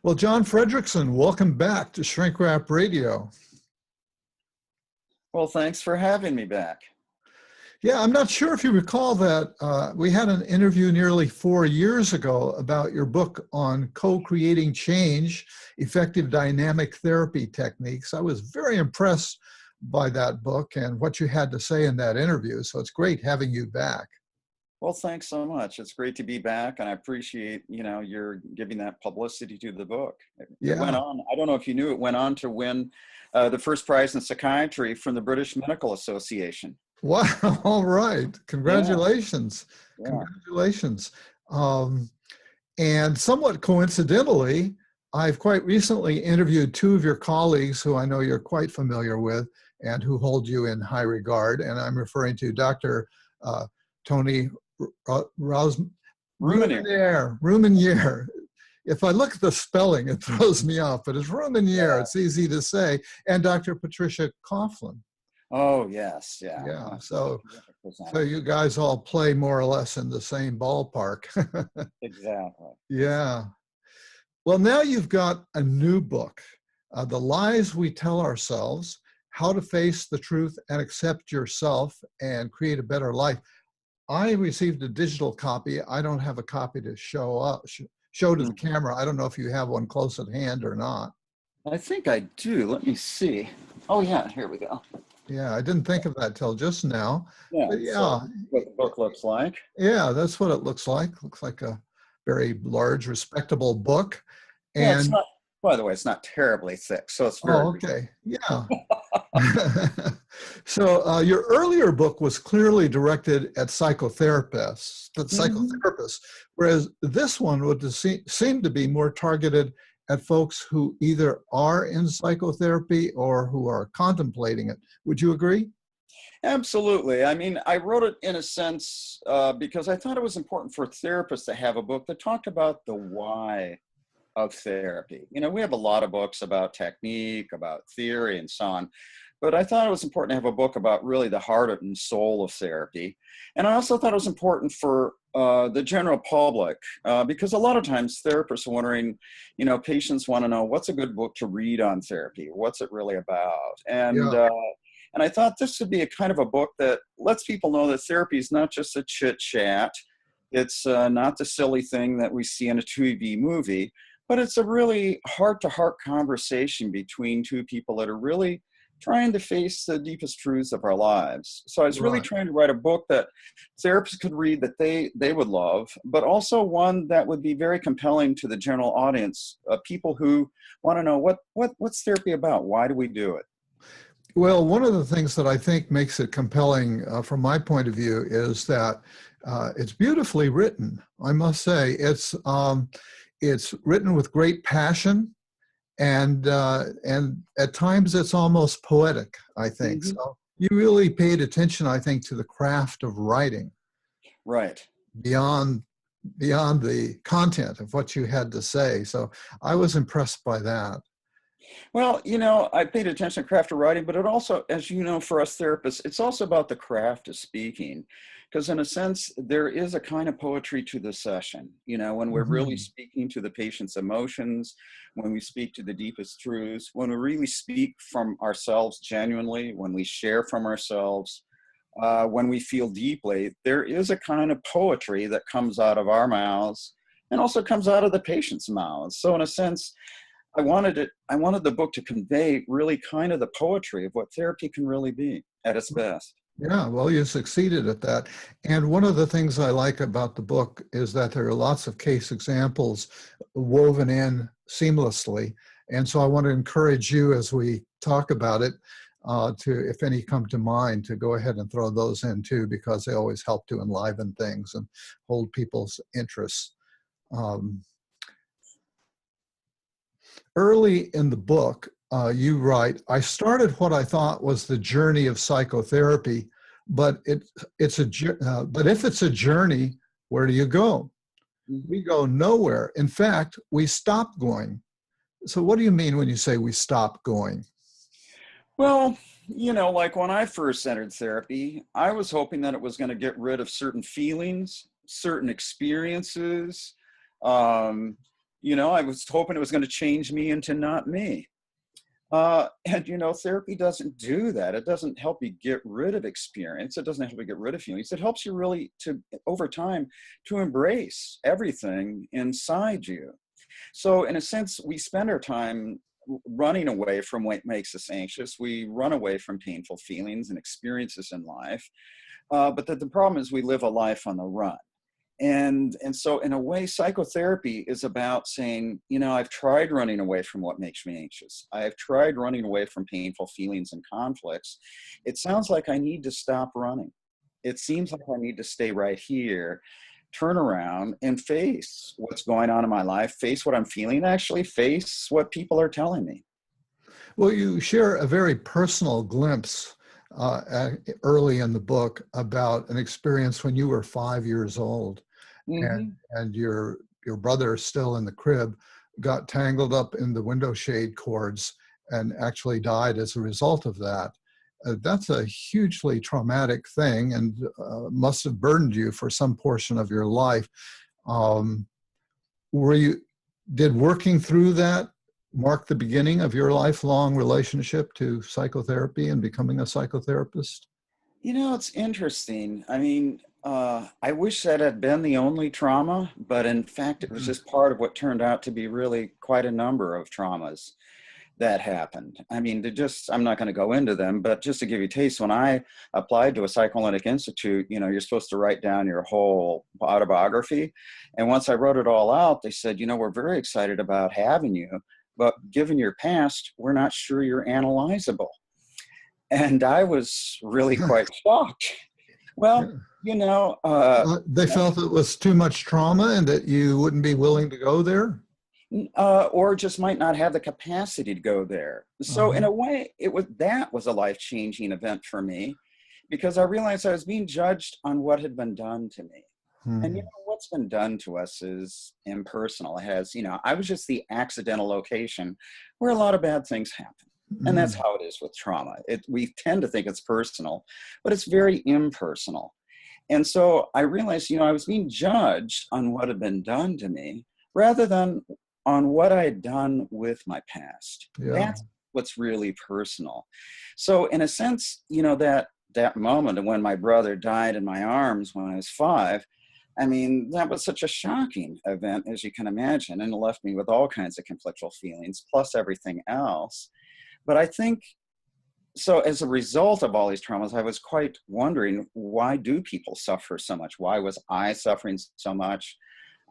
Well, John Frederickson, welcome back to Shrink Wrap Radio. Well, thanks for having me back. Yeah, I'm not sure if you recall that we had an interview nearly 4 years ago about your book on co-creating change, effective dynamic therapy techniques. I was very impressed by that book and what you had to say in that interview. So it's great having you back. Well, thanks so much. It's great to be back, and I appreciate, you're giving that publicity to the book. It went on, I don't know if you knew, it went on to win the first prize in psychiatry from the British Medical Association. Wow, all right. Congratulations. Yeah. Congratulations. And somewhat coincidentally, I've quite recently interviewed two of your colleagues who I know you're quite familiar with and who hold you in high regard. And I'm referring to Dr. Tony Rumenier. If I look at the spelling, it throws me off, but it's Rumenier. It's easy to say. And Dr. Patricia Coughlin. Oh, yes. Yeah. Yeah. So you guys all play more or less in the same ballpark. Exactly. Yeah. Well, now you've got a new book, The Lies We Tell Ourselves, How to Face the Truth and Accept Yourself and Create a Better Life. I received a digital copy. I don't have a copy to show to the camera. I don't know if you have one close at hand or not. I think I do. Let me see. Oh, yeah. Here we go. Yeah, I didn't think of that till just now. Yeah. So what the book looks like. Yeah, that's what it looks like. Looks like a very large, respectable book. And yeah, it's not, by the way, it's not terribly thick, so it's very. Oh, okay. Yeah. So your earlier book was clearly directed at psychotherapists, whereas this one would seem to be more targeted at folks who either are in psychotherapy or who are contemplating it. Would you agree? Absolutely. I mean, I wrote it in a sense because I thought it was important for therapists to have a book that talked about the why of therapy. We have a lot of books about technique, about theory, and so on. But I thought it was important to have a book about really the heart and soul of therapy. And I also thought it was important for the general public because a lot of times therapists are wondering, patients want to know what's a good book to read on therapy? What's it really about? And I thought this would be a kind of a book that lets people know that therapy is not just a chit chat. It's not the silly thing that we see in a TV movie, but it's a really heart-to-heart conversation between two people that are really trying to face the deepest truths of our lives. So I was really trying to write a book that therapists could read that they would love, but also one that would be very compelling to the general audience, people who want to know what's therapy about? Why do we do it? Well, one of the things that I think makes it compelling from my point of view is that it's beautifully written. I must say, it's written with great passion. And at times it's almost poetic, I think. Mm-hmm. So you really paid attention, I think, to the craft of writing. Right. Beyond the content of what you had to say. So I was impressed by that. Well, I paid attention to craft of writing, but it also, as you know, for us therapists, it's also about the craft of speaking. Because in a sense, there is a kind of poetry to the session, when we're really speaking to the patient's emotions, when we speak to the deepest truths, when we really speak from ourselves genuinely, when we share from ourselves, when we feel deeply, there is a kind of poetry that comes out of our mouths and also comes out of the patient's mouths. So in a sense, I wanted the book to convey really kind of the poetry of what therapy can really be at its best. Yeah, well, you succeeded at that. And one of the things I like about the book is that there are lots of case examples woven in seamlessly. And so I want to encourage you as we talk about it to, if any come to mind, to go ahead and throw those in too, because they always help to enliven things and hold people's interests. Early in the book, you write, I started what I thought was the journey of psychotherapy, but if it's a journey, where do you go? We go nowhere. In fact, we stop going. So what do you mean when you say we stop going? Well, like when I first entered therapy, I was hoping that it was going to get rid of certain feelings, certain experiences, I was hoping it was going to change me into not me. And, therapy doesn't do that. It doesn't help you get rid of experience. It doesn't help you get rid of feelings. It helps you really over time, to embrace everything inside you. So in a sense, we spend our time running away from what makes us anxious. We run away from painful feelings and experiences in life. But the problem is we live a life on the run. And so in a way, psychotherapy is about saying, I've tried running away from what makes me anxious. I've tried running away from painful feelings and conflicts. It sounds like I need to stop running. It seems like I need to stay right here, turn around and face what's going on in my life, face what I'm feeling, actually face what people are telling me. Well, you share a very personal glimpse early in the book about an experience when you were 5 years old. Mm-hmm. And your brother, still in the crib, got tangled up in the window shade cords and actually died as a result of that. That's a hugely traumatic thing, and must have burdened you for some portion of your life. Did working through that mark the beginning of your lifelong relationship to psychotherapy and becoming a psychotherapist? It's interesting. I mean, I wish that had been the only trauma, but in fact, it was just part of what turned out to be really quite a number of traumas that happened. I mean, I'm not going to go into them, but just to give you a taste, when I applied to a psychoanalytic institute, you're supposed to write down your whole autobiography. And once I wrote it all out, they said, we're very excited about having you, but given your past, we're not sure you're analyzable. And I was really quite shocked. Well, they felt it was too much trauma and that you wouldn't be willing to go there? Or just might not have the capacity to go there. So in a way, that was a life-changing event for me, because I realized I was being judged on what had been done to me. And what's been done to us is impersonal. It has, I was just the accidental location where a lot of bad things happen. And that's how it is with trauma. We tend to think it's personal, but it's very impersonal. And so I realized, I was being judged on what had been done to me rather than on what I had done with my past. Yeah. That's what's really personal. So in a sense, that moment when my brother died in my arms when I was 5, I mean, that was such a shocking event, as you can imagine, and it left me with all kinds of conflictual feelings, plus everything else. But I think, so as a result of all these traumas, I was quite wondering, why do people suffer so much? Why was I suffering so much?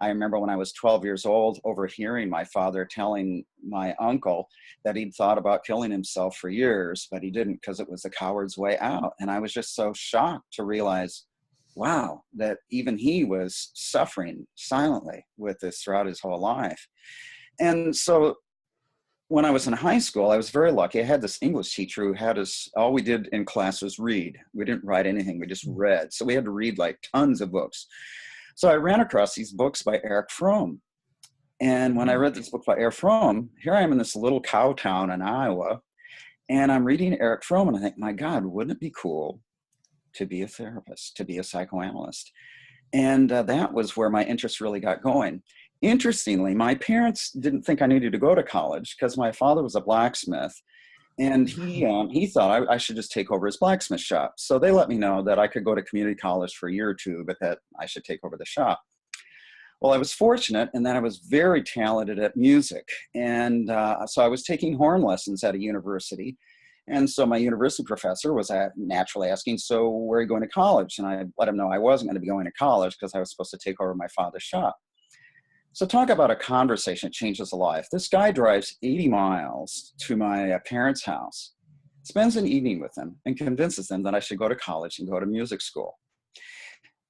I remember when I was 12 years old, overhearing my father telling my uncle that he'd thought about killing himself for years, but he didn't because it was the coward's way out. And I was just so shocked to realize, wow, that even he was suffering silently with this throughout his whole life. And so when I was in high school, I was very lucky. I had this English teacher who had us, all we did in class was read. We didn't write anything, we just read. So we had to read like tons of books. So I ran across these books by Erich Fromm. And when I read this book by Erich Fromm, here I am in this little cow town in Iowa, and I'm reading Erich Fromm, and I think, my God, wouldn't it be cool to be a therapist, to be a psychoanalyst? And that was where my interest really got going. Interestingly, my parents didn't think I needed to go to college because my father was a blacksmith, and he thought I should just take over his blacksmith shop. So they let me know that I could go to community college for a year or two, but that I should take over the shop. Well, I was fortunate in that I was very talented at music. And so I was taking horn lessons at a university. And so my university professor was naturally asking, so where are you going to college? And I let him know I wasn't going to be going to college because I was supposed to take over my father's shop. So talk about a conversation that changes a life. This guy drives 80 miles to my parents' house, spends an evening with them, and convinces them that I should go to college and go to music school.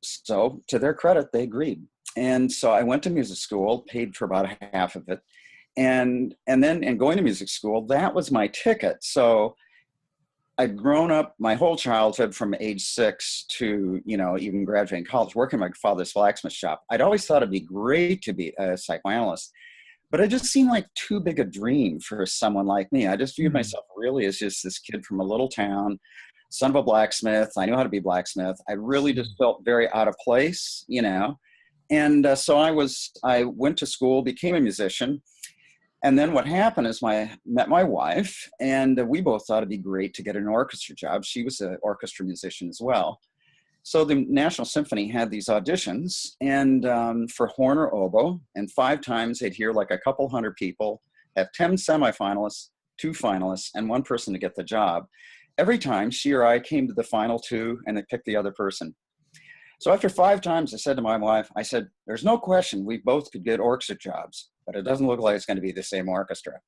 So to their credit, they agreed. And so I went to music school, paid for about half of it. And then going to music school, that was my ticket. So I'd grown up my whole childhood from age 6 to, even graduating college, working in my father's blacksmith shop. I'd always thought it'd be great to be a psychoanalyst, but it just seemed like too big a dream for someone like me. I just viewed myself really as just this kid from a little town, son of a blacksmith. I knew how to be a blacksmith. I really just felt very out of place, And so I went to school, became a musician. And then what happened is met my wife, and we both thought it'd be great to get an orchestra job. She was an orchestra musician as well. So the National Symphony had these auditions, and for horn or oboe, and 5 times they'd hear like a couple hundred people, have 10 semifinalists, 2 finalists, and 1 person to get the job. Every time she or I came to the final 2, and they picked the other person. So after 5 times, I said to my wife, I said, there's no question we both could get orchestra jobs, but it doesn't look like it's going to be the same orchestra.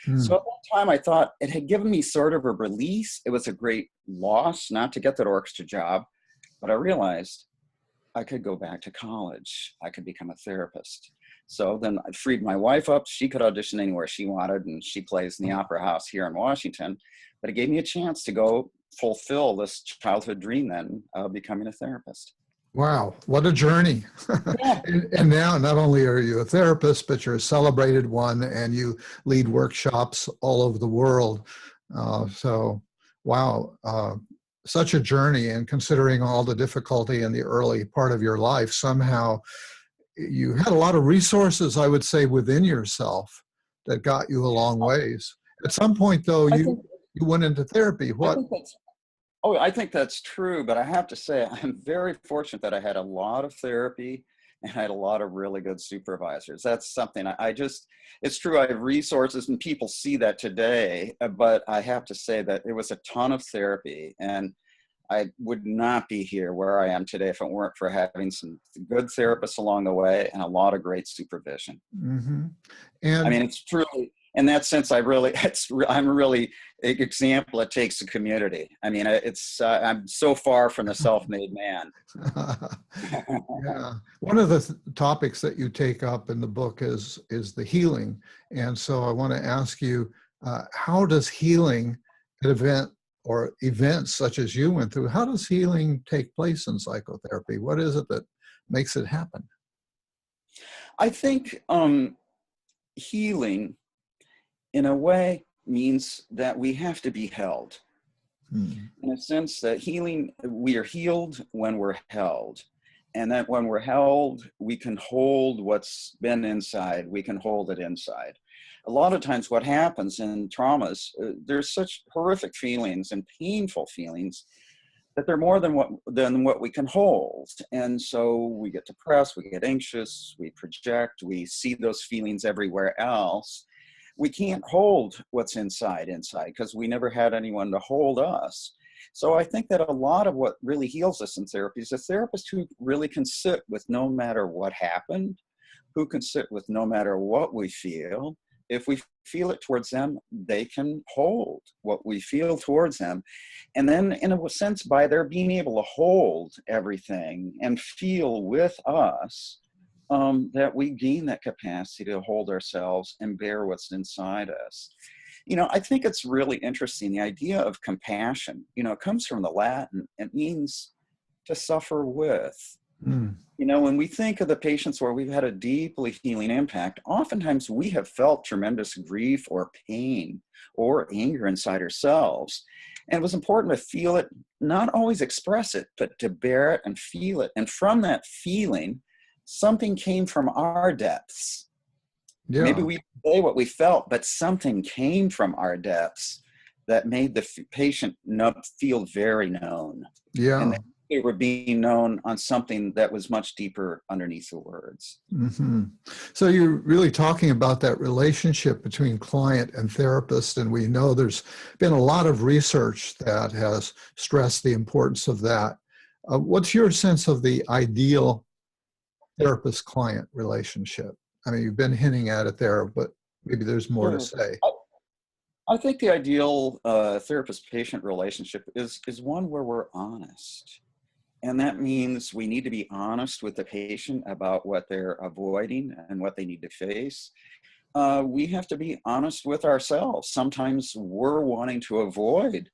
So at that time, I thought it had given me sort of a release. It was a great loss not to get that orchestra job, but I realized I could go back to college. I could become a therapist. So then I freed my wife up. She could audition anywhere she wanted, and she plays in the Opera House here in Washington. But it gave me a chance to go fulfill this childhood dream then of becoming a therapist. Wow, what a journey. Yeah. And now not only are you a therapist, but you're a celebrated one, and you lead workshops all over the world. So, wow, such a journey. And considering all the difficulty in the early part of your life, somehow you had a lot of resources, I would say, within yourself that got you a long ways. At some point, though, you went into therapy. What? I think that's true, but I have to say I'm very fortunate that I had a lot of therapy and I had a lot of really good supervisors. That's something it's true, I have resources and people see that today, but I have to say that it was a ton of therapy, and I would not be here where I am today if it weren't for having some good therapists along the way and a lot of great supervision. Mm-hmm. And I mean, it's truly, in that sense, I'm really an example. It takes a community. I mean, I'm so far from the self-made man. yeah, one of the topics that you take up in the book is the healing, and so I want to ask you, how does healing at events such as you went through? How does healing take place in psychotherapy? What is it that makes it happen? I think healing, in a way, means that we have to be held. In a sense that we are healed when we're held. And that when we're held, we can hold what's been inside, we can hold it inside. A lot of times what happens in traumas, there's such horrific feelings and painful feelings that they're more than what we can hold. And so we get depressed, we get anxious, we project, we see those feelings everywhere else. We can't hold what's inside because we never had anyone to hold us. So I think that a lot of what really heals us in therapy is a therapist who really can sit with no matter what happened, who can sit with no matter what we feel. If we feel it towards them, they can hold what we feel towards them. And then in a sense, by their being able to hold everything and feel with us, that we gain that capacity to hold ourselves and bear what's inside us. I think it's really interesting. The idea of compassion, it comes from the Latin. It means to suffer with. When we think of the patients where we've had a deeply healing impact, oftentimes we have felt tremendous grief or pain or anger inside ourselves. And it was important to feel it, not always express it, but to bear it and feel it. And from that feeling, something came from our depths. Yeah. Maybe we say what we felt, but something came from our depths that made the patient feel very known. Yeah. And they were being known on something that was much deeper underneath the words. Mm-hmm. So you're really talking about that relationship between client and therapist, and we know there's been a lot of research that has stressed the importance of that. What's your sense of the ideal therapist-client relationship? I mean, you've been hinting at it there, but maybe there's more to say. I think the ideal therapist-patient relationship is one where we're honest. And that means we need to be honest with the patient about what they're avoiding and what they need to face. We have to be honest with ourselves. Sometimes we're wanting to avoid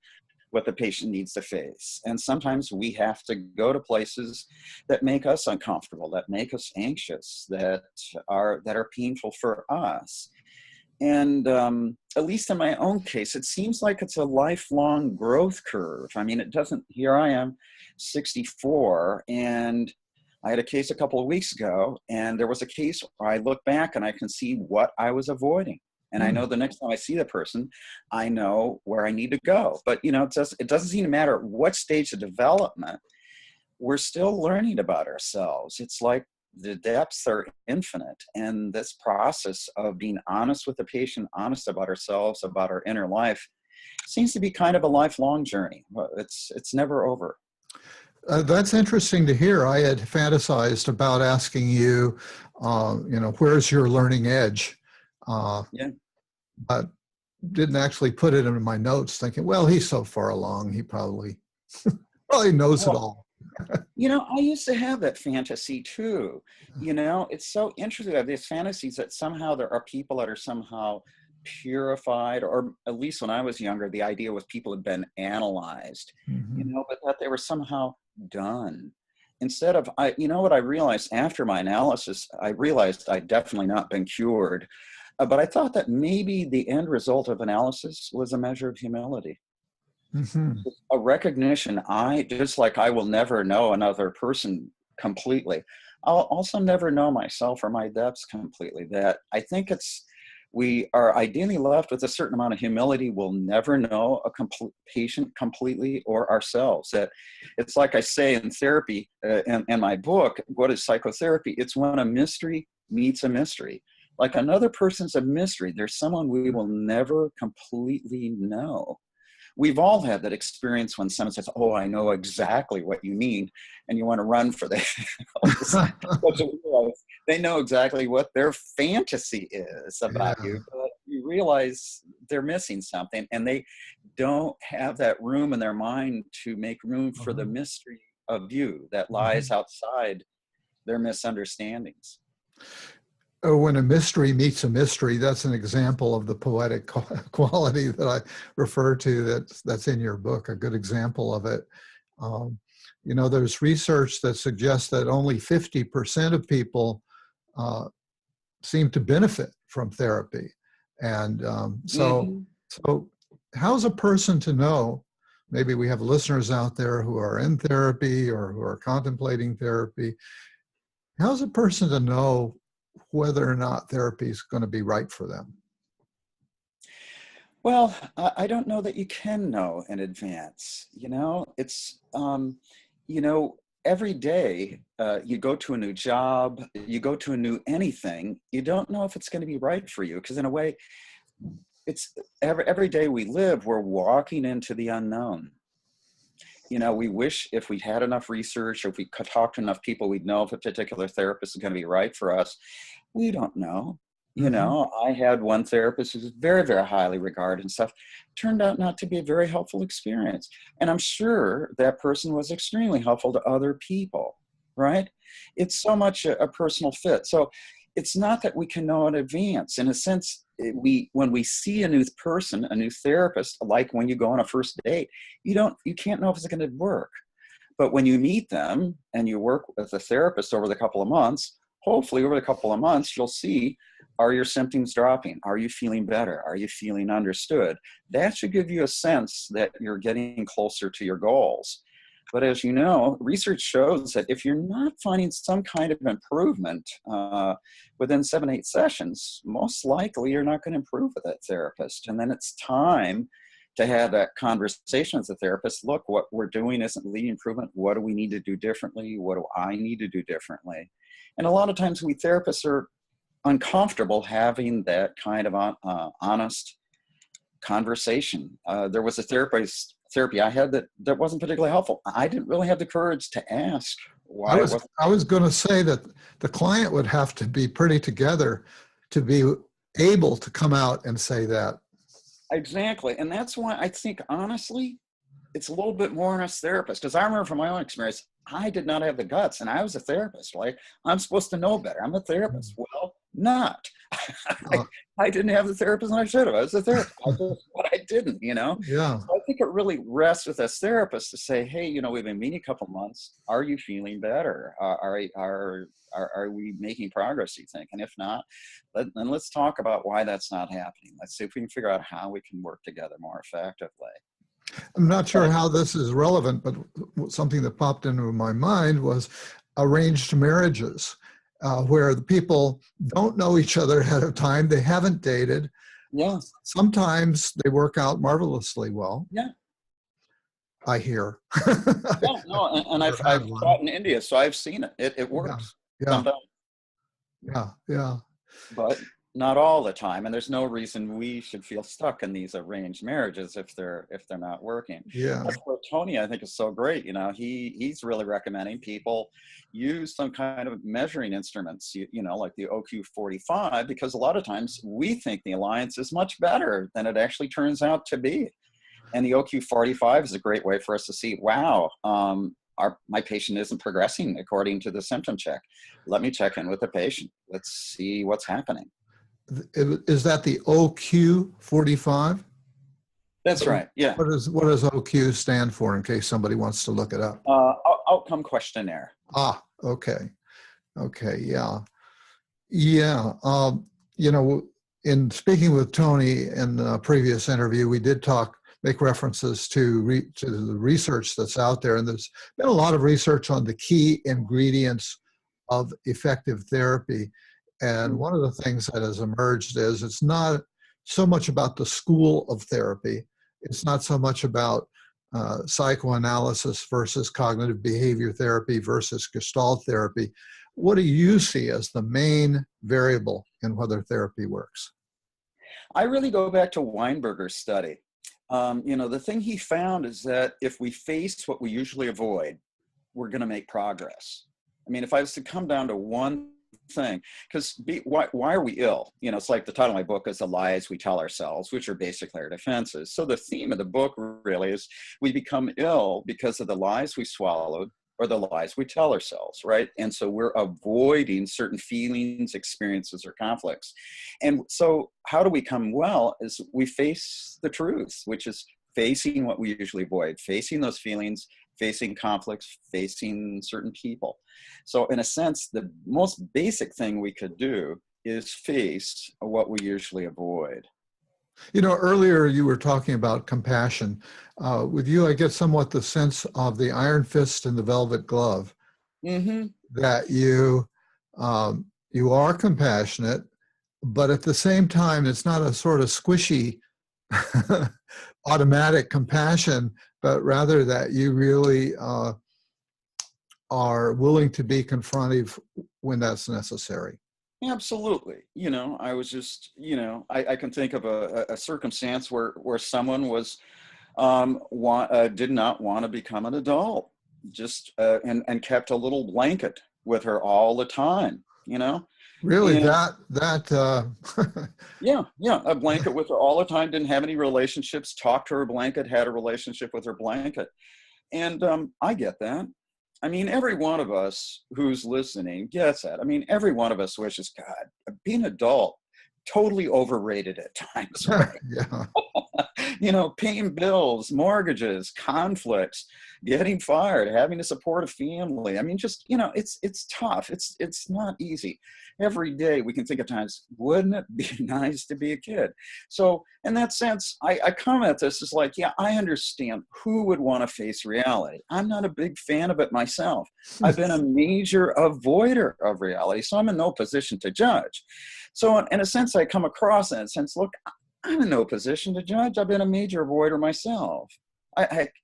what the patient needs to face. And sometimes we have to go to places that make us uncomfortable, that make us anxious, that are painful for us. And at least in my own case, it seems like it's a lifelong growth curve. I mean, here I am, 64, and I had a case a couple of weeks ago, and there was a case where I look back and I can see what I was avoiding. And I know the next time I see the person, I know where I need to go. But, you know, it doesn't seem to matter what stage of development, we're still learning about ourselves. It's like the depths are infinite. And this process of being honest with the patient, honest about ourselves, about our inner life, seems to be kind of a lifelong journey. It's never over. That's interesting to hear. I had fantasized about asking you, you know, where's your learning edge? Yeah. But didn't actually put it in my notes, thinking, well, he's so far along, he probably knows it all. You know, I used to have that fantasy too. You know, it's so interesting. I have these fantasies that somehow there are people that are somehow purified, or at least when I was younger, the idea was people had been analyzed, you know, but that they were somehow done. Instead of, you know what I realized after my analysis, I realized I'd definitely not been cured, but I thought that maybe the end result of analysis was a measure of humility. A recognition, just like I will never know another person completely, I'll also never know myself or my depths completely. That I think we are ideally left with a certain amount of humility. We'll never know a patient completely or ourselves. That it's like I say in therapy, in my book, What is Psychotherapy? It's when a mystery meets a mystery. Like another person's a mystery. There's someone we will never completely know. We've all had that experience when someone says, oh, I know exactly what you mean, and you want to run for that. They know exactly what their fantasy is about you, but you realize they're missing something, and they don't have that room in their mind to make room for the mystery of you that lies outside their misunderstandings. When a mystery meets a mystery, that's an example of the poetic quality that I refer to that's in your book, a good example of it. You know, there's research that suggests that only 50% of people seem to benefit from therapy. And so how's a person to know, maybe we have listeners out there who are in therapy or who are contemplating therapy, how's a person to know whether or not therapy is going to be right for them? Well, I don't know that you can know in advance. You know, it's, you know, every day you go to a new job, you go to a new anything, you don't know if it's going to be right for you. Because in a way, it's every day we live, we're walking into the unknown. You know, we wish if we had enough research, or if we could talk to enough people, we'd know if a particular therapist is going to be right for us. We don't know. You know, I had one therapist who's very, very highly regarded and stuff. Turned out not to be a very helpful experience. And I'm sure that person was extremely helpful to other people, right? It's so much a personal fit. So it's not that we can know in advance. In a sense, when we see a new person, a new therapist, like when you go on a first date, you can't know if it's going to work. But when you meet them and you work with a therapist over the couple of months, hopefully over the couple of months, you'll see, are your symptoms dropping? Are you feeling better? Are you feeling understood? That should give you a sense that you're getting closer to your goals. But as you know, research shows that if you're not finding some kind of improvement within 7-8 sessions, most likely you're not going to improve with that therapist. And then it's time to have that conversation with the therapist. Look, what we're doing isn't leading improvement. What do we need to do differently? What do I need to do differently? And a lot of times we therapists are uncomfortable having that kind of honest conversation. There was a therapy I had that wasn't particularly helpful. I didn't really have the courage to ask why. I was going to say that the client would have to be pretty together to be able to come out and say that. Exactly. And that's why I think, honestly, it's a little bit more on us therapists. Because I remember from my own experience, I did not have the guts, and I was a therapist. Like, I'm supposed to know better. I'm a therapist. Well, not. I didn't have the therapist, and I should have. I was a therapist, but I didn't, you know? Yeah. So I think it really rests with us therapists to say, hey, you know, we've been meeting a couple months. Are you feeling better? Are we making progress, do you think? And if not, then let's talk about why that's not happening. Let's see if we can figure out how we can work together more effectively. I'm not sure how this is relevant, but something that popped into my mind was arranged marriages where the people don't know each other ahead of time. They haven't dated. Yeah. Sometimes they work out marvelously well. Yeah. I hear. Yeah. No, and I've taught in India, so I've seen it. It works Yeah. sometimes. Yeah. Yeah. But not all the time, and there's no reason we should feel stuck in these arranged marriages if they're not working. Yeah. That's where Tony, I think, is so great. You know, he's really recommending people use some kind of measuring instruments, you know, like the OQ45, because a lot of times we think the alliance is much better than it actually turns out to be. And the OQ45 is a great way for us to see, wow, my patient isn't progressing according to the symptom check. Let me check in with the patient. Let's see what's happening. Is that the OQ45? That's right. Yeah. What does OQ stand for, in case somebody wants to look it up? Outcome questionnaire. Okay. Okay. Yeah. Yeah. You know, in speaking with Tony in a previous interview, we did make references to the research that's out there, and there's been a lot of research on the key ingredients of effective therapy. And one of the things that has emerged is it's not so much about the school of therapy. It's not so much about psychoanalysis versus cognitive behavior therapy versus Gestalt therapy. What do you see as the main variable in whether therapy works? I really go back to Weinberger's study. You know, the thing he found is that if we face what we usually avoid, we're going to make progress. I mean, if I was to come down to one thing, because why are we ill? You know, it's like the title of my book is The Lies We Tell Ourselves, which are basically our defenses. So the theme of the book really is we become ill because of the lies we swallowed or the lies we tell ourselves, right? And so we're avoiding certain feelings, experiences, or conflicts. And so how do we come well is we face the truth, which is facing what we usually avoid, facing those feelings, facing conflicts, facing certain people. So in a sense, the most basic thing we could do is face what we usually avoid. You know, earlier you were talking about compassion. With you, I get somewhat the sense of the iron fist and the velvet glove, that you are compassionate, but at the same time, it's not a sort of squishy automatic compassion, but rather that you really are willing to be confrontive when that's necessary. Absolutely. You know, I was just, you know, I can think of a circumstance where someone was, did not want to become an adult, just, and kept a little blanket with her all the time, you know? Really, and, yeah, a blanket with her all the time, didn't have any relationships, talked to her blanket, had a relationship with her blanket. And I get that. I mean, every one of us who's listening gets that. I mean, every one of us wishes, God, being an adult, totally overrated at times. Right? Yeah. You know, paying bills, mortgages, conflicts, getting fired, having to support a family. I mean, just, you know, it's tough. It's not easy. Every day we can think of times, wouldn't it be nice to be a kid? So in that sense, I come at this as like, yeah, I understand who would want to face reality. I'm not a big fan of it myself. I've been a major avoider of reality, so I'm in no position to judge. So in a sense, I come across in a sense, look, I'm in no position to judge. I've been a major avoider myself.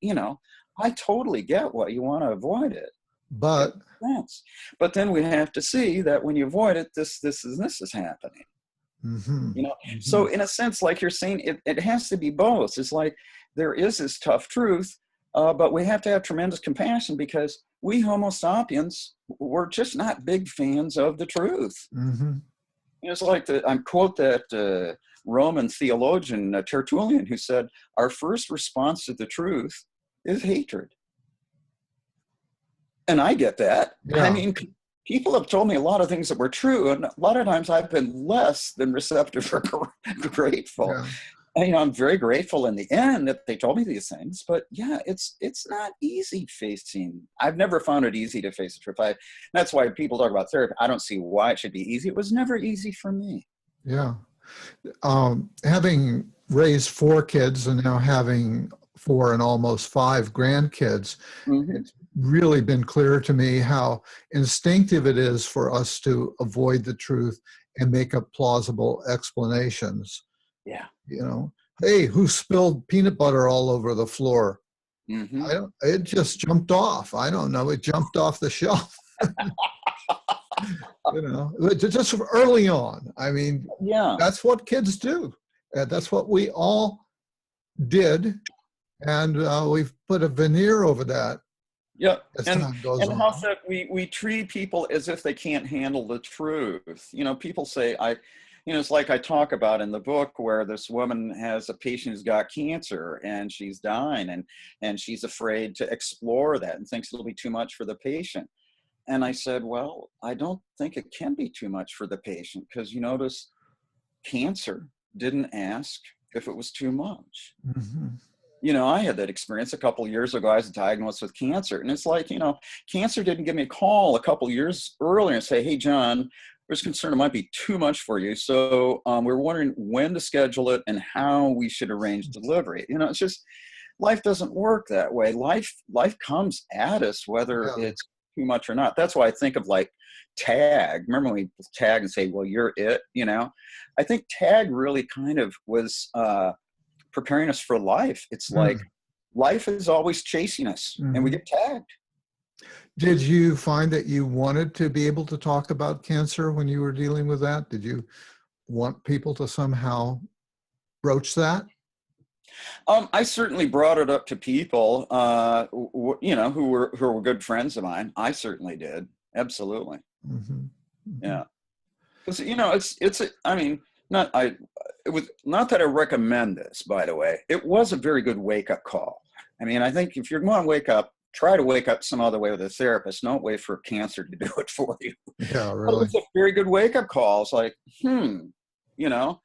You know, I totally get why you want to avoid it. But then we have to see that when you avoid it, this is happening. You know, so in a sense, like you're saying, it has to be both. It's like there is this tough truth, but we have to have tremendous compassion because we Homo sapiens, we're just not big fans of the truth. It's like I quote that Roman theologian Tertullian, who said, "Our first response to the truth is hatred." And I get that. Yeah. I mean, people have told me a lot of things that were true, and a lot of times I've been less than receptive or grateful. Yeah. And, you know, I'm very grateful in the end that they told me these things. But yeah, it's not easy facing. I've never found it easy to face the truth. That's why people talk about therapy. I don't see why it should be easy. It was never easy for me. Yeah. Having raised 4 kids and now having 4 and almost 5 grandkids, it's really been clear to me how instinctive it is for us to avoid the truth and make up plausible explanations. Yeah. You know, hey, who spilled peanut butter all over the floor? Mm-hmm. It just jumped off. I don't know. It jumped off the shelf. You know, just early on. I mean, Yeah. that's what kids do. That's what we all did. And we've put a veneer over that Yeah. as And time goes and on. how that we treat people as if they can't handle the truth. You know, people say it's like I talk about in the book where this woman has a patient who's got cancer and she's dying and she's afraid to explore that and thinks it'll be too much for the patient. And I said, well, I don't think it can be too much for the patient because you notice cancer didn't ask if it was too much. Mm-hmm. You know, I had that experience a couple of years ago. I was diagnosed with cancer. And it's like, you know, cancer didn't give me a call a couple of years earlier and say, hey, John, there's concern it might be too much for you. So we're wondering when to schedule it and how we should arrange delivery. You know, it's just, life doesn't work that way. Life comes at us, whether Yeah. it's too much or not. That's why I think of like tag. Remember when we tag and say, well, you're it, you know? I think tag really kind of was preparing us for life. It's like life is always chasing us and we Mm-hmm. get tagged. Did you find that you wanted to be able to talk about cancer when you were dealing with that? Did you want people to somehow broach that? I certainly brought it up to people, you know, who were good friends of mine. I certainly did. Absolutely. Mm-hmm. Mm-hmm. Yeah. Because, you know, I mean, it was not that I recommend this, by the way. It was a very good wake-up call. I mean, I think if you're going to wake up, try to wake up some other way with a therapist. Don't wait for cancer to do it for you. Yeah, But it really. was a very good wake-up call. It's like, you know,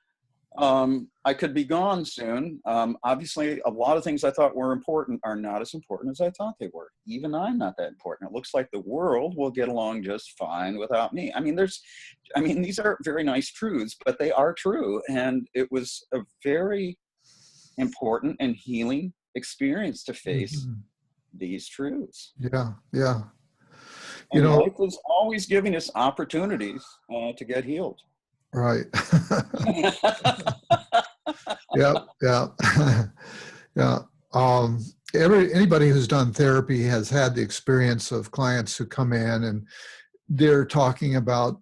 I could be gone soon. Obviously, a lot of things I thought were important are not as important as I thought they were. Even I'm not that important. It looks like the world will get along just fine without me. I mean, these are very nice truths, but they are true. And it was a very important and healing experience to face Mm-hmm. these truths. Yeah, yeah. You And know, life is always giving us opportunities to get healed. right. Yeah, yeah. Yeah. Anybody who's done therapy has had the experience of clients who come in and they're talking about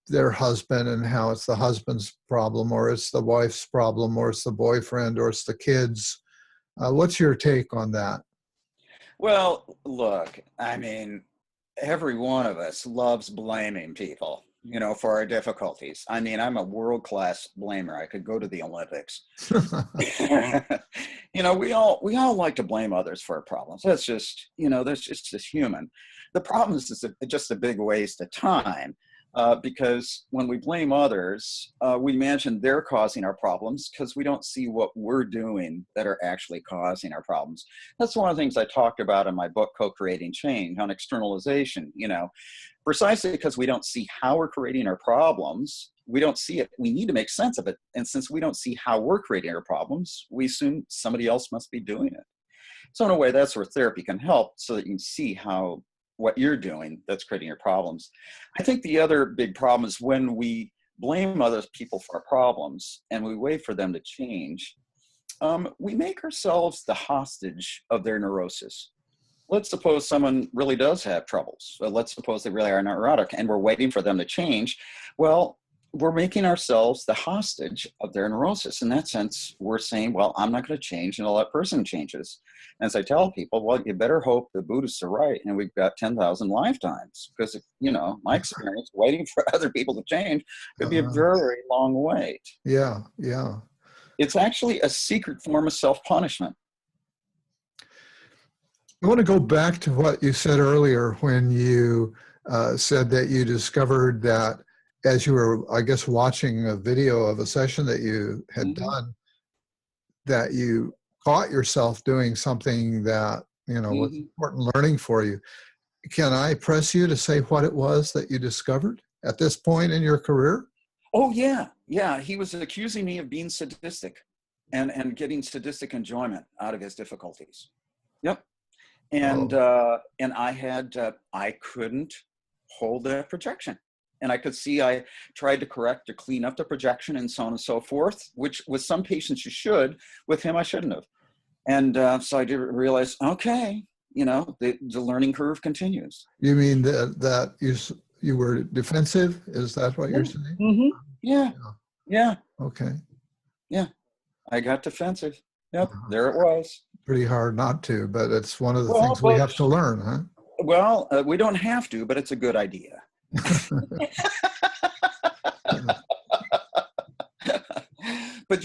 their husband and how it's the husband's problem, or it's the wife's problem, or it's the boyfriend, or it's the kids. What's your take on that? Well, look, I mean, every one of us loves blaming people, you know, for our difficulties. I mean, I'm a world-class blamer. I could go to the Olympics. You know, we all like to blame others for our problems. That's just, you know, that's just human. The problem is just a big waste of time. Because when we blame others, we imagine they're causing our problems because we don't see what we're doing that are actually causing our problems. That's one of the things I talked about in my book, Co-Creating Change, on externalization. You know, precisely because we don't see how we're creating our problems, we don't see it. We need to make sense of it. And since we don't see how we're creating our problems, we assume somebody else must be doing it. So in a way, that's where therapy can help so that you can see what you're doing that's creating your problems. I think the other big problem is when we blame other people for our problems and we wait for them to change, we make ourselves the hostage of their neurosis. Let's suppose someone really does have troubles. Let's suppose they really are neurotic and we're waiting for them to change. Well, we're making ourselves the hostage of their neurosis. In that sense, we're saying, well, I'm not going to change until that person changes. As I tell people, well, you better hope the Buddhists are right and we've got 10,000 lifetimes. Because, you know, my experience, waiting for other people to change could be a very long wait. Yeah, yeah. It's actually a secret form of self-punishment. I want to go back to what you said earlier when you said that you discovered that as you were, I guess, watching a video of a session that you had done, that you caught yourself doing something that, you know, was important learning for you. Can I press you to say what it was that you discovered at this point in your career? Oh, yeah. Yeah. He was accusing me of being sadistic and getting sadistic enjoyment out of his difficulties. Yep. And Oh, I couldn't hold that projection. And I could see I tried to correct or clean up the projection and so on and so forth, which with some patients you should, with him I shouldn't have. And so I did realize, okay, the learning curve continues. you mean that you were defensive? Is that what you're saying? Mm-hmm. Yeah, Yeah. yeah, Okay. yeah. I got defensive. Yep, there it was. Pretty hard not to, but it's one of the Well, things we have to learn, huh? we don't have to, but it's a good idea. But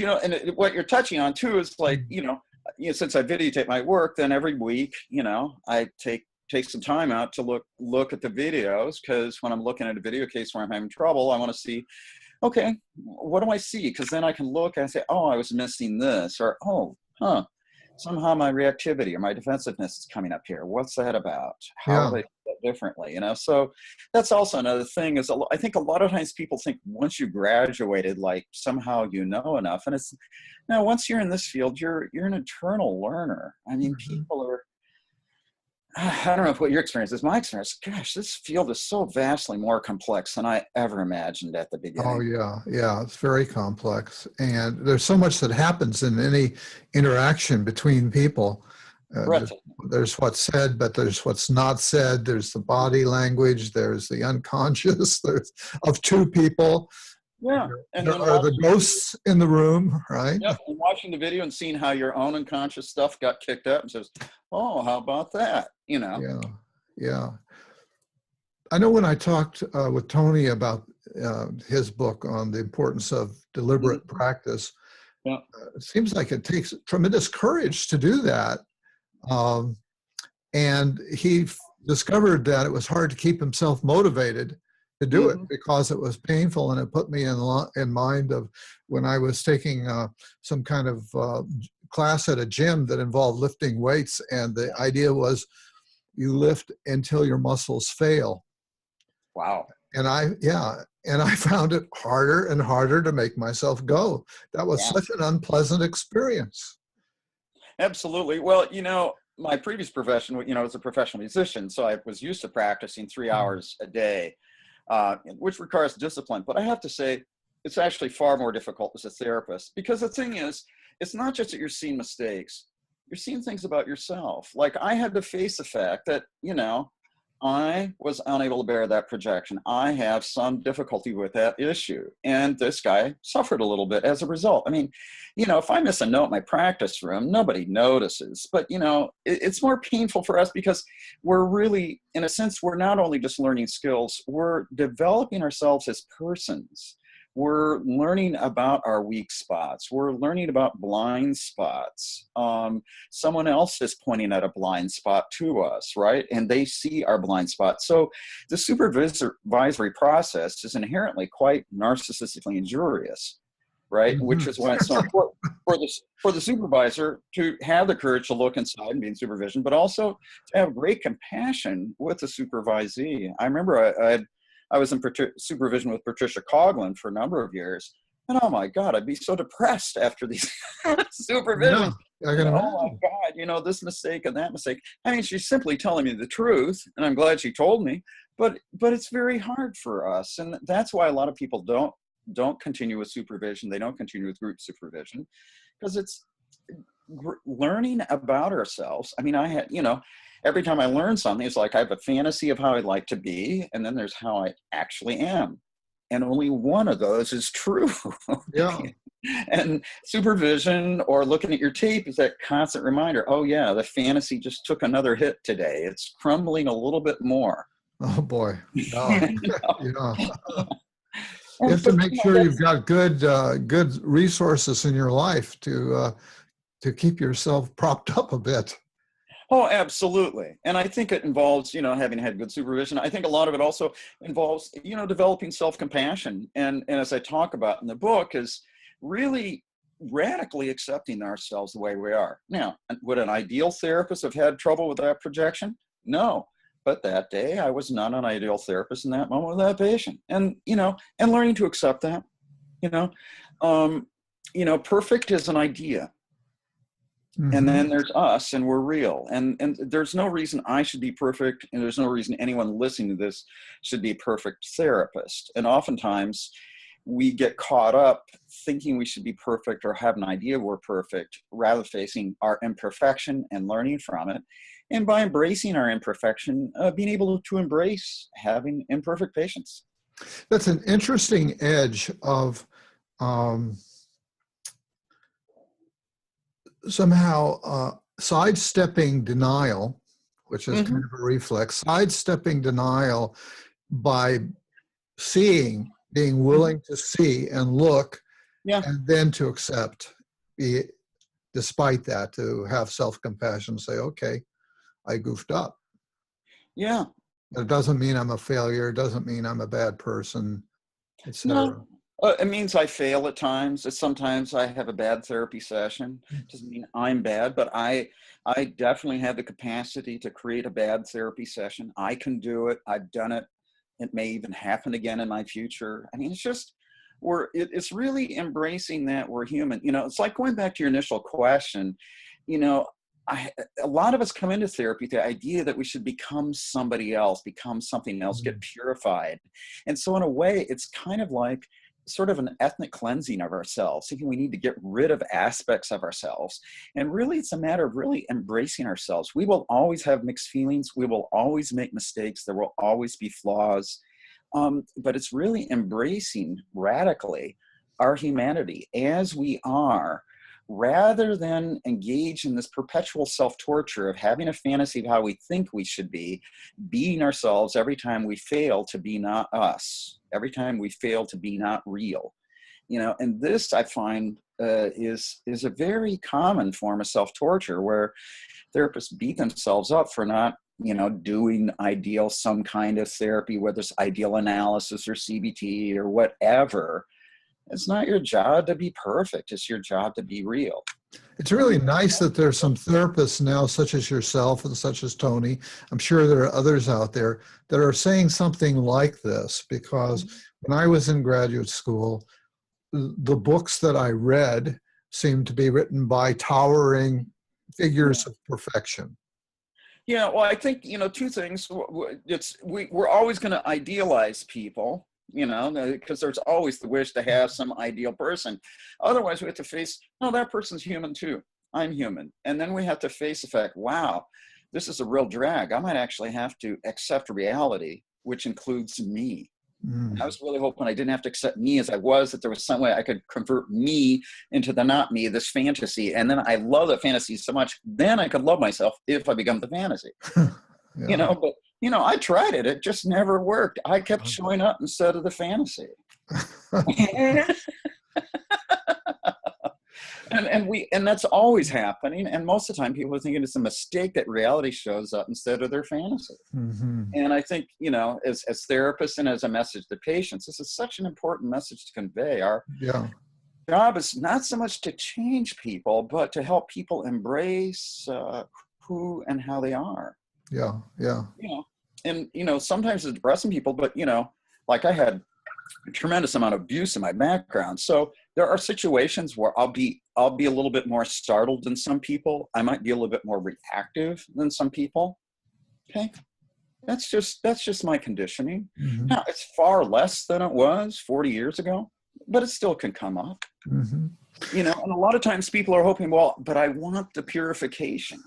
what you're touching on too is like, since I videotape my work, then every week, I take some time out to look at the videos, because when I'm looking at a video case where I'm having trouble, I want to see, okay, what do I see? Because then I can look and say, oh, I was missing this, or somehow my reactivity or my defensiveness is coming up here. What's that about? How Yeah. do they do that differently? So that's also another thing is I think a lot of times people think once you graduated, like somehow you know enough. And it's, no, once you're in this field, you're an eternal learner. I mean, Mhm. people are, I don't know what your experience is. My experience, gosh, this field is so vastly more complex than I ever imagined at the Oh, beginning. yeah. Yeah. It's very complex. And there's so much that happens in any interaction between people. Just, Breathtaking. there's what's said, but there's what's not said. There's the body language. There's the unconscious. There's of two people. Yeah. And There then are the ghosts in the room, right? yep, and watching the video and seeing how your own unconscious stuff got kicked up and says, oh, how about that? Yeah. Yeah. I know when I talked with Tony about his book on the importance of deliberate Mhm. practice, Yeah. it seems like it takes tremendous courage to do that. Um, and he discovered that it was hard to keep himself motivated to do it Hmm. because it was painful. And it put me in mind of when I was taking some kind of class at a gym that involved lifting weights. And the idea was you lift until your muscles fail. Wow. And I found it harder and harder to make myself go. That was Yeah. such an unpleasant experience. Absolutely. Well, my previous profession, was a professional musician, so I was used to practicing 3 hours a day, which requires discipline. But I have to say, it's actually far more difficult as a therapist, because the thing is, it's not just that you're seeing mistakes, you're seeing things about yourself. Like I had to face the fact that, I was unable to bear that projection. I have some difficulty with that issue. And this guy suffered a little bit as a result. I mean, if I miss a note in my practice room, nobody notices. But, it's more painful for us because we're really, in a sense, we're not only just learning skills, we're developing ourselves as persons. We're learning about our weak spots. We're learning about blind spots. Someone else is pointing at a blind spot to us, right? And they see our blind spot. So the supervisory process is inherently quite narcissistically injurious, right? Which Mhm. is why it's so important for the supervisor to have the courage to look inside and be in supervision, but also to have great compassion with the supervisee. I remember I was in supervision with Patricia Coughlin for a number of years. And oh my God, I'd be so depressed after these Yeah, supervisions. I can Oh my imagine. God, this mistake and that mistake. I mean, she's simply telling me the truth, and I'm glad she told me. But it's very hard for us, and that's why a lot of people don't continue with supervision. They don't continue with group supervision because it's learning about ourselves. I mean, I had, every time I learn something, it's like I have a fantasy of how I'd like to be, and then there's how I actually am. And only one of those is true. Yeah. And supervision or looking at your tape is that constant reminder, oh yeah, the fantasy just took another hit today. It's crumbling a little bit more. Oh boy. Yeah. Yeah. You have And, to but make sure you've that's, got good resources in your life to keep yourself propped up a bit. oh, absolutely. And I think it involves, having had good supervision. I think a lot of it also involves, developing self-compassion. And as I talk about in the book, is really radically accepting ourselves the way we are. Now, would an ideal therapist have had trouble with that projection? No. But that day I was not an ideal therapist in that moment with that patient. And, and learning to accept that, you know, perfect is an idea. And Hmm. then there's us, and we're real. And there's no reason I should be perfect, and there's no reason anyone listening to this should be a perfect therapist. And oftentimes we get caught up thinking we should be perfect or have an idea we're perfect, rather facing our imperfection and learning from it. And by embracing our imperfection, being able to embrace having imperfect patients. That's an interesting edge of um, somehow sidestepping denial, which is kind Hmm. of a reflex, sidestepping denial by seeing, being Hmm. willing to see and look, Yeah. and then to accept, be, despite that, to have self-compassion, say, okay, I goofed up. Yeah. It doesn't mean I'm a failure. It doesn't mean I'm a bad person, No, etc. it means I fail at times. Sometimes I have a bad therapy session. Doesn't mean I'm bad, but I definitely have the capacity to create a bad therapy session. I can do it. I've done it. It may even happen again in my future. I mean, it's just it's really embracing that we're human. You know, it's like going back to your initial question. You know, I, a lot of us come into therapy with the idea that we should become somebody else, become something else, get purified. And so in a way, it's kind of like sort of an ethnic cleansing of ourselves, thinking we need to get rid of aspects of ourselves. And really, it's a matter of really embracing ourselves. We will always have mixed feelings. We will always make mistakes. There will always be flaws. But it's really embracing radically our humanity as we are, rather than engage in this perpetual self-torture of having a fantasy of how we think we should be, beating ourselves every time we fail to be not us, every time we fail to be not real. You know, and this I find is a very common form of self-torture, where therapists beat themselves up for not, you know, doing ideal some kind of therapy, whether it's ideal analysis or CBT or whatever. It's not your job to be perfect. It's your job to be real. It's really And nice that there's some therapists now, such as yourself and such as Tony. I'm sure there are others out there that are saying something like this, because when I was in graduate school, the books that I read seemed to be written by towering yeah. figures of perfection. Yeah, well, I think, you know, two things. We're always going to idealize people, you know, because there's always the wish to have some ideal person. Otherwise, we have to face, no, that person's human too. I'm human. And then we have to face the fact, wow, this is a real drag. I might actually have to accept reality, which includes me. And I Mm. was really hoping I didn't have to accept me as I was, that there was some way I could convert me into the not me, this fantasy. And then I love that fantasy so much, then I could love myself if I become the fantasy. You Yeah. know, but, you know, I tried it. It just never worked. I kept showing up instead of the fantasy. And that's always happening. And most of the time people are thinking it's a mistake that reality shows up instead of their fantasy. Hmm. And I think, you know, as therapists and as a message to patients, this is such an important message to convey. Our Yeah. job is not so much to change people, but to help people embrace who and how they are. Yeah. Yeah. You know, and, you know, sometimes it's depressing people, but, you know, like I had a tremendous amount of abuse in my background. So there are situations where I'll be a little bit more startled than some people. I might be a little bit more reactive than some people. Okay. That's just my conditioning. Hmm. Now, it's far less than it was 40 years ago, but it still can come up. Hmm. You know, and a lot of times people are hoping, well, but I want the purification.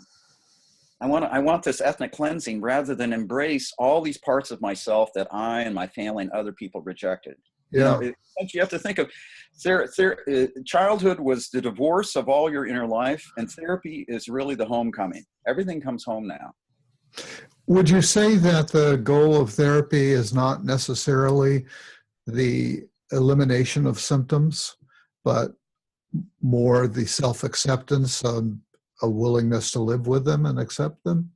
I want this ethnic cleansing, rather than embrace all these parts of myself that I and my family and other people rejected. You know, Yeah. you have to think of childhood was the divorce of all your inner life, and therapy is really the homecoming. Everything comes home now. Would you say that the goal of therapy is not necessarily the elimination of symptoms, but more the self-acceptance, a willingness to live with them and accept them?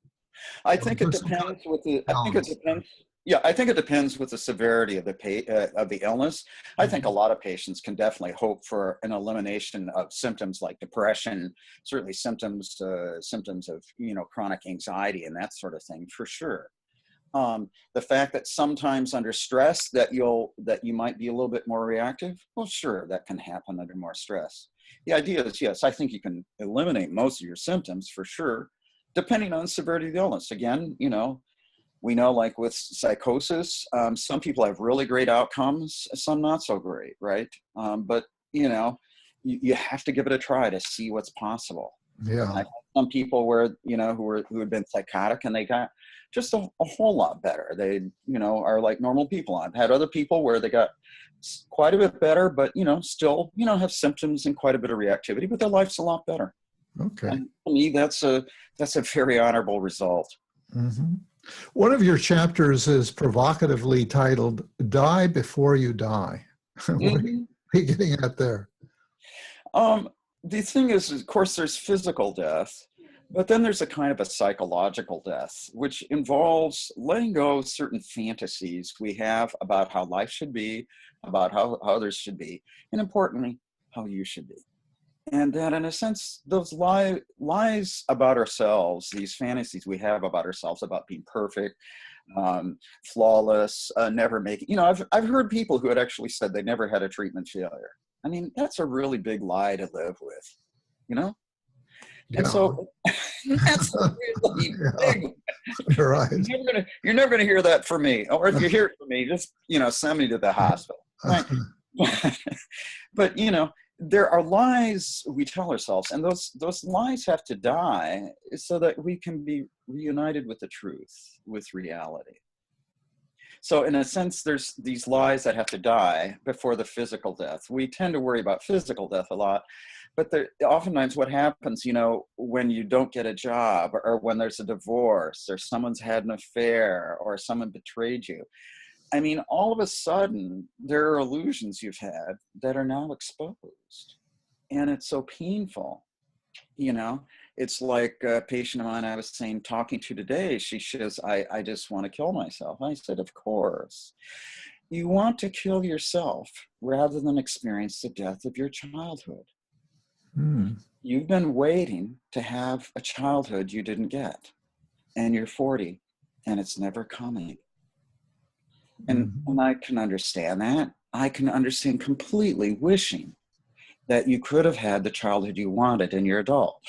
I Or is think it there some kind depends with the. of I think it balance there? depends. Yeah, I think it depends with the severity of of the illness. I think a Mhm. lot of patients can definitely hope for an elimination of symptoms like depression, certainly symptoms of, you know, chronic anxiety and that sort of thing, for sure. The fact that sometimes under stress that you might be a little bit more reactive, well, sure, that can happen under more stress. the idea is, yes, I think you can eliminate most of your symptoms for sure, depending on the severity of the illness. Again, you know, we know, like with psychosis, some people have really great outcomes, some not so great, right? But, you know, you have to give it a try to see what's possible. Yeah. I've had some people where, you know, who had been psychotic and they got just a whole lot better. They, you know, are like normal people. I've had other people where they got quite a bit better, but, you know, still, you know, have symptoms and quite a bit of reactivity, but their life's a lot better. Okay. And to me, that's a very honorable result. Mm-hmm. One of your chapters is provocatively titled "Die Before You Die." What are you getting at there? The thing is, of course, there's physical death, but then there's a kind of a psychological death, which involves letting go of certain fantasies we have about how life should be, about how others should be, and importantly, how you should be. And that, in a sense, those lies about ourselves, these fantasies we have about ourselves, about being perfect, flawless, never making, you know, I've heard people who had actually said they never had a treatment failure. I mean, that's a really big lie to live with, you know? And Yeah. so that's a really big one. You're right. You're never gonna hear that from me. Or if you hear it from me, just, you know, send me to the hospital. Right? But, you know, there are lies we tell ourselves, and those lies have to die so that we can be reunited with the truth, with reality. So in a sense, there's these lies that have to die before the physical death. We tend to worry about physical death a lot, but oftentimes what happens, you know, when you don't get a job, or when there's a divorce, or someone's had an affair, or someone betrayed you, I mean, all of a sudden, there are illusions you've had that are now exposed. And it's so painful, you know? It's like a patient of mine I was saying, talking to today, she says, I just want to kill myself. I said, of course. You want to kill yourself rather than experience the death of your childhood. You've been waiting to have a childhood you didn't get. And you're 40, and it's never coming. And I can understand that. I can understand completely wishing that you could have had the childhood you wanted in your adult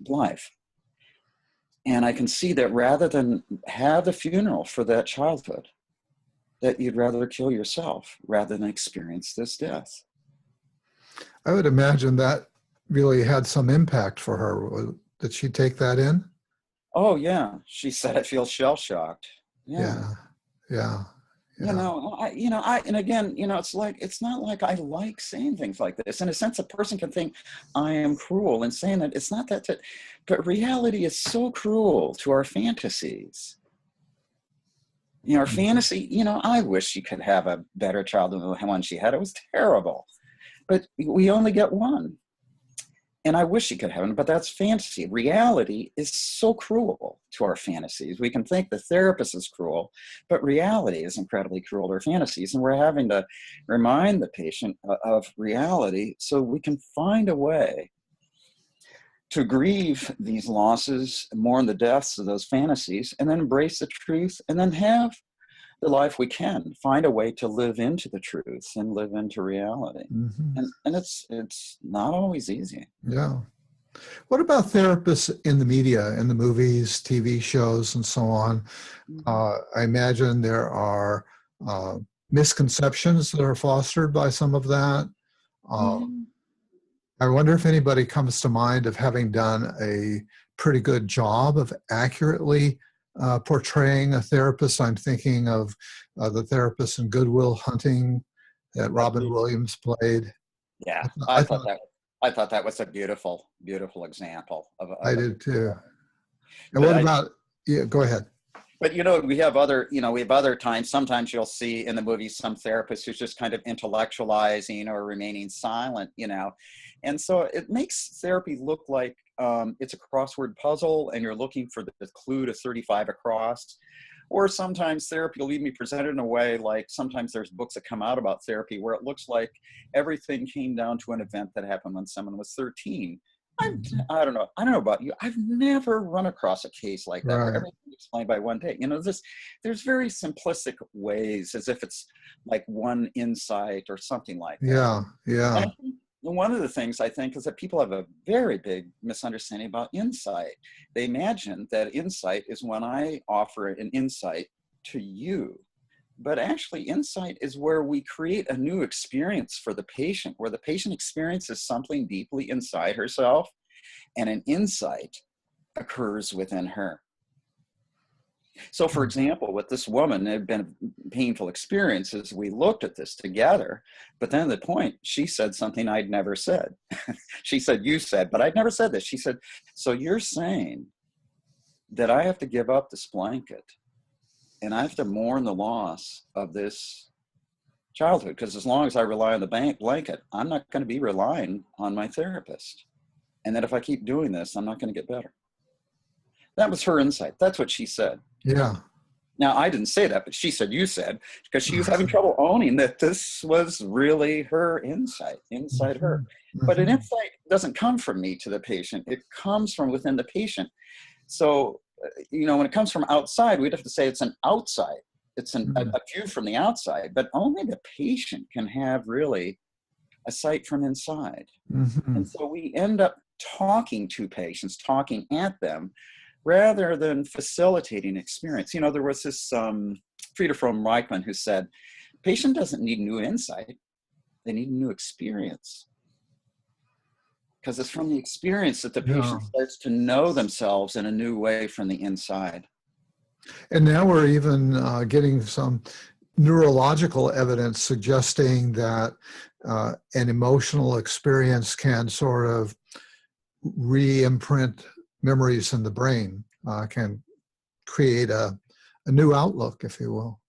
life. And I can see that rather than have the funeral for that childhood, that you'd rather kill yourself rather than experience this death. I would imagine that really had some impact for her. Did she take that in? Oh, yeah. She said, I feel shell-shocked. Yeah. You know, and again, you know, it's not like I like saying things like this. In a sense, a person can think I am cruel in saying that. It's not that, but reality is so cruel to our fantasies. You know, our fantasy, you know, I wish she could have a better childhood than the one she had. It was terrible, but we only get one. And I wish she could have it, but that's fantasy. Reality is so cruel to our fantasies. We can think the therapist is cruel, but reality is incredibly cruel to our fantasies. And we're having to remind the patient of reality so we can find a way to grieve these losses, mourn the deaths of those fantasies, and then embrace the truth, and then have the life we can, find a way to live into the truth and live into reality. And it's not always easy. Yeah. What about therapists in the media, in the movies, TV shows, and so on? I imagine there are misconceptions that are fostered by some of that. I wonder if anybody comes to mind of having done a pretty good job of accurately portraying a therapist. I'm thinking of the therapist in Good Will Hunting that Robin Williams played. Yeah, I thought that was a beautiful example of. I did too. And what about? Yeah, go ahead. But you know, we have other times. Sometimes you'll see in the movies some therapists who's just kind of intellectualizing or remaining silent. You know, and so it makes therapy look like it's a crossword puzzle, and you're looking for the clue to 35 across. Or sometimes therapy will even be presented in a way like sometimes there's books that come out about therapy where it looks like everything came down to an event that happened when someone was 13. I don't know about you. I've never run across a case like that where everything is explained by one day. You know, there's very simplistic ways, as if it's like one insight or something like that. Yeah. And one of the things I think is that people have a very big misunderstanding about insight. They imagine that insight is when I offer an insight to you. But actually, insight is where we create a new experience for the patient, where the patient experiences something deeply inside herself, and an insight occurs within her. So, for example, with this woman, it had been painful experiences. We looked at this together, but then at the point, she said something I'd never said. She said, you said, but I'd never said this. She said, so you're saying that I have to give up this blanket and I have to mourn the loss of this childhood, because as long as I rely on the blanket, I'm not going to be relying on my therapist. And that if I keep doing this, I'm not going to get better. That was her insight. That's what she said. Yeah. Now, I didn't say that, but she said, you said, because she was having trouble owning that this was really her insight, inside her. But an insight doesn't come from me to the patient. It comes from within the patient. So, when it comes from outside, we'd have to say it's an outside. It's a view from the outside, but only the patient can have really a sight from inside. And so we end up talking to patients, talking at them, rather than facilitating experience. There was this Frieda from Reichman who said, patient doesn't need new insight, they need a new experience. Because it's from the experience that the patient starts to know themselves in a new way from the inside. And now we're even getting some neurological evidence suggesting that an emotional experience can sort of re-imprint memories in the brain, can create a new outlook, if you will.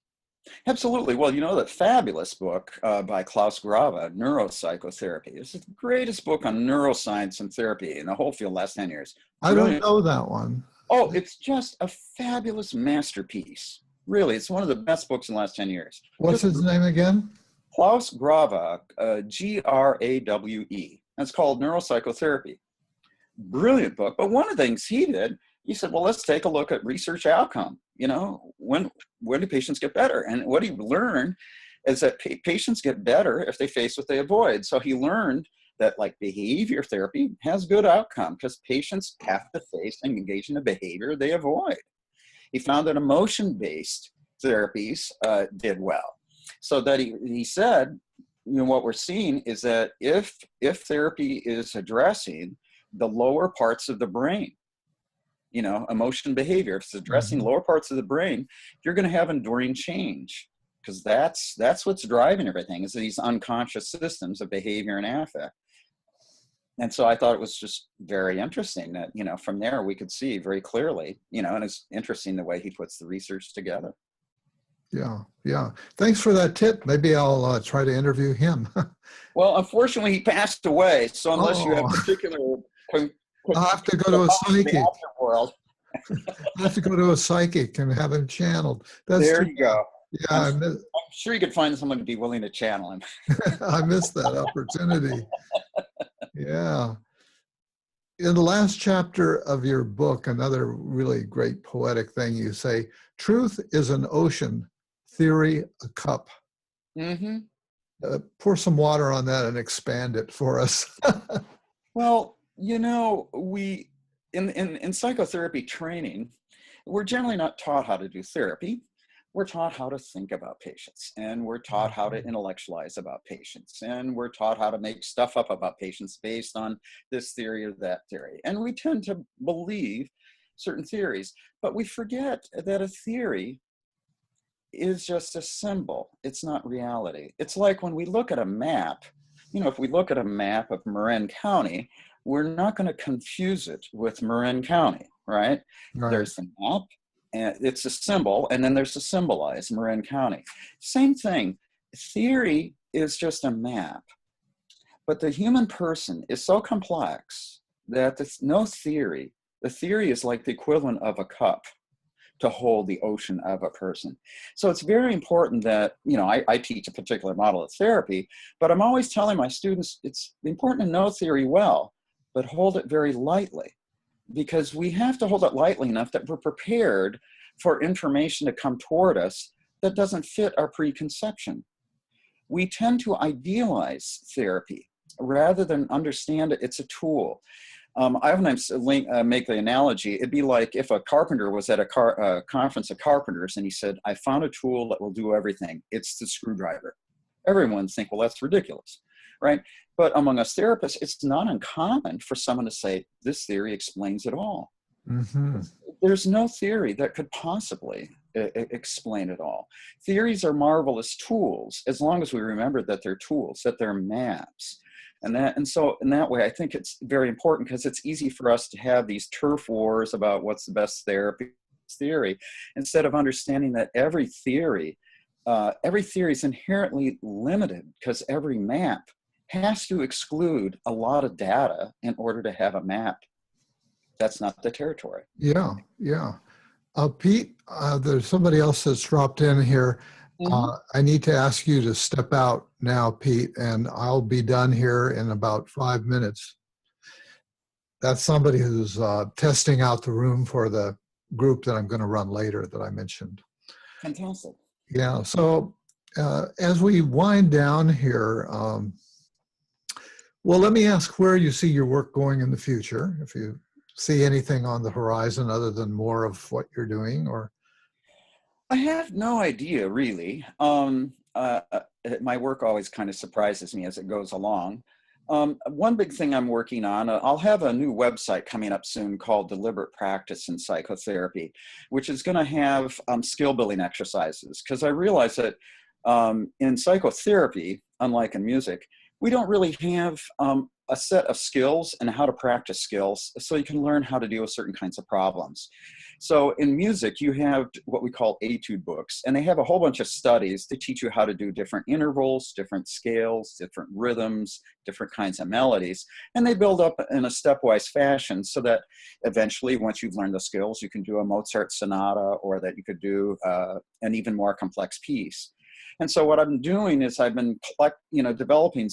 Absolutely. Well, that fabulous book by Klaus Grave, Neuropsychotherapy. It's the greatest book on neuroscience and therapy in the whole field last 10 years. I don't know that one. Oh, it's just a fabulous masterpiece. Really, it's one of the best books in the last 10 years. What's his name again? Klaus Grave, Grawe. It's called Neuropsychotherapy. Brilliant book. But one of the things he did, he said, well, let's take a look at research outcome. When do patients get better? And what he learned is that patients get better if they face what they avoid. So he learned that behavior therapy has good outcome because patients have to face and engage in a behavior they avoid. He found that emotion-based therapies did well. So that he said, what we're seeing is that if therapy is addressing the lower parts of the brain, emotion behavior, if it's addressing lower parts of the brain, you're going to have enduring change, because that's what's driving everything, is these unconscious systems of behavior and affect. And so I thought it was just very interesting that, from there we could see very clearly, and it's interesting the way he puts the research together. Yeah. Thanks for that tip. Maybe I'll try to interview him. Well, unfortunately, he passed away. So unless you have particular... I'll have to go to a psychic. I have to go to a psychic and have him channeled. There you go. Yeah, I'm sure you could find someone to be willing to channel him. I missed that opportunity. Yeah. In the last chapter of your book, another really great poetic thing, you say, truth is an ocean, theory a cup. Pour some water on that and expand it for us. Well, we in psychotherapy training, we're generally not taught how to do therapy. We're taught how to think about patients, and we're taught how to intellectualize about patients, and we're taught how to make stuff up about patients based on this theory or that theory. And we tend to believe certain theories, but we forget that a theory is just a symbol. It's not reality. It's like when we look at a map, if we look at a map of Marin County, we're not going to confuse it with Marin County, right? There's the map, and it's a symbol, and then there's the symbolized Marin County. Same thing. Theory is just a map, but the human person is so complex that there's no theory. The theory is like the equivalent of a cup to hold the ocean of a person. So it's very important that, I teach a particular model of therapy, but I'm always telling my students it's important to know theory well, but hold it very lightly, because we have to hold it lightly enough that we're prepared for information to come toward us that doesn't fit our preconception. We tend to idealize therapy, rather than understand it, it's a tool. I often make the analogy, it'd be like if a carpenter was at a conference of carpenters and he said, I found a tool that will do everything. It's the screwdriver. Everyone think, well, that's ridiculous, right? But among us therapists, it's not uncommon for someone to say, this theory explains it all. Mm-hmm. There's no theory that could possibly explain it all. Theories are marvelous tools, as long as we remember that they're tools, that they're maps. And so in that way, I think it's very important because it's easy for us to have these turf wars about what's the best theory, instead of understanding that every theory is inherently limited because every map has to exclude a lot of data in order to have a map. That's not the territory. Yeah, yeah. Pete, there's somebody else that's dropped in here. I need to ask you to step out now, Pete, and I'll be done here in about 5 minutes. That's somebody who's testing out the room for the group that I'm going to run later that I mentioned. Fantastic. Yeah, so as we wind down here, well, let me ask where you see your work going in the future, if you see anything on the horizon other than more of what you're doing, or... I have no idea, really. My work always kind of surprises me as it goes along. One big thing I'm working on, I'll have a new website coming up soon called Deliberate Practice in Psychotherapy, which is going to have skill building exercises. Because I realize that in psychotherapy, unlike in music, we don't really have a set of skills and how to practice skills so you can learn how to deal with certain kinds of problems. So in music, you have what we call etude books, and they have a whole bunch of studies to teach you how to do different intervals, different scales, different rhythms, different kinds of melodies, and they build up in a stepwise fashion so that eventually, once you've learned the skills, you can do a Mozart sonata, or that you could do an even more complex piece. And so what I'm doing is I've been developing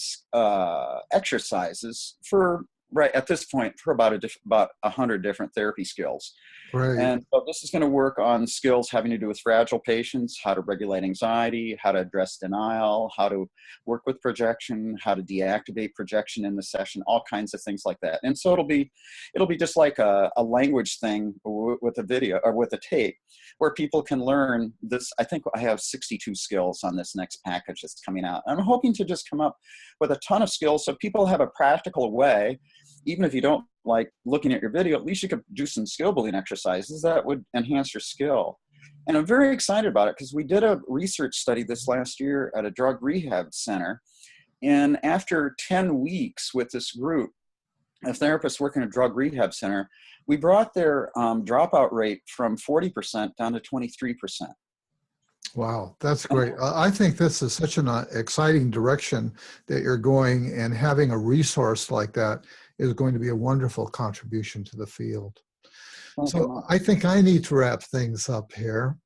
exercises for, right at this point, for about 100 different therapy skills. Right. And so this is going to work on skills having to do with fragile patients, how to regulate anxiety, how to address denial, how to work with projection, how to deactivate projection in the session, all kinds of things like that. And so it'll be just like a language thing with a video or with a tape where people can learn this. I think I have 62 skills on this next package that's coming out. I'm hoping to just come up with a ton of skills so people have a practical way. Even if you don't like looking at your video, at least you could do some skill building exercises that would enhance your skill. And I'm very excited about it because we did a research study this last year at a drug rehab center. And after 10 weeks with this group of therapists working at a drug rehab center, we brought their dropout rate from 40% down to 23%. Wow, that's great. I think this is such an exciting direction that you're going, and having a resource like that is going to be a wonderful contribution to the field. So I think I need to wrap things up here.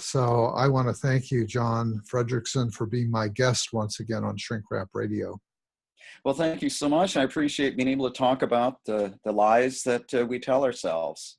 So I want to thank you, John Frederickson, for being my guest once again on Shrink Wrap Radio. Well, thank you so much. I appreciate being able to talk about the lies that we tell ourselves.